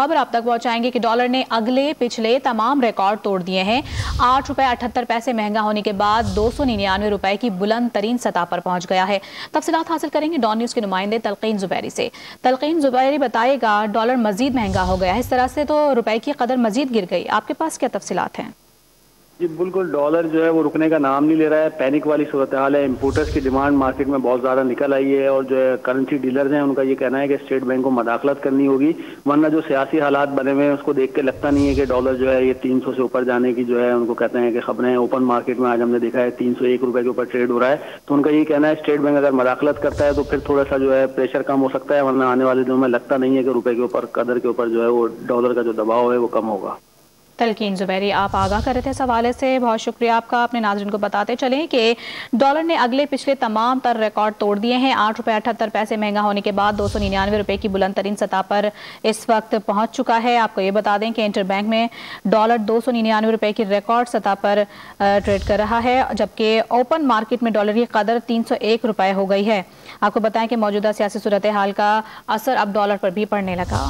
खबर आप तक पहुंचाएंगे कि डॉलर ने अगले पिछले तमाम रिकॉर्ड तोड़ दिए हैं। 8 रुपए 78 पैसे महंगा होने के बाद 299 रुपए की बुलंद तरीन सतह पर पहुंच गया है। तफसीलात हासिल करेंगे डॉन न्यूज के नुमाइंदे तलकीन जुबैरी से। तलकीन जुबैरी बताएगा, डॉलर मजीद महंगा हो गया है, इस तरह से तो रुपए की कदर मजीद गिर गई, आपके पास क्या तफसीलात हैं? जी बिल्कुल, डॉलर जो है वो रुकने का नाम नहीं ले रहा है। पैनिक वाली सूरत हाल है। इंपोर्टर्स की डिमांड मार्केट में बहुत ज़्यादा निकल आई है और जो है करेंसी डीलर्स हैं उनका ये कहना है कि स्टेट बैंक को मदाखलत करनी होगी, वरना जो सियासी हालात बने हुए हैं उसको देख के लगता नहीं है कि डॉलर जो है ये 300 से ऊपर जाने की जो है उनको कहते हैं कि खबरें। ओपन मार्केट में आज हमने देखा है 301 रुपए के ऊपर ट्रेड हो रहा है। तो उनका ये कहना है स्टेट बैंक अगर मदाखलत करता है तो फिर थोड़ा सा जो है प्रेशर कम हो सकता है, वरना आने वाले दिनों में लगता नहीं है कि रुपए के ऊपर कदर के ऊपर जो है वो डॉलर का जो दबाव है वो कम होगा। तलकीन जुबैरी आप आगाह कर रहे थे इस हवाले से, बहुत शुक्रिया आपका। अपने नाज़रीन को बताते चलें कि डॉलर ने अगले पिछले तमाम तर रिकॉर्ड तोड़ दिए हैं। 8 रुपए 78 पैसे महंगा होने के बाद 299 रुपए की बुलंद तरीन सतह पर इस वक्त पहुंच चुका है। आपको ये बता दें कि इंटर बैंक में डॉलर 299 रुपए की रिकॉर्ड सतह पर ट्रेड कर रहा है, जबकि ओपन मार्केट में डॉलर की कदर 301 रुपए हो गई है। आपको बताएं कि मौजूदा सियासी सूरत हाल का असर अब डॉलर पर भी पड़ने लगा।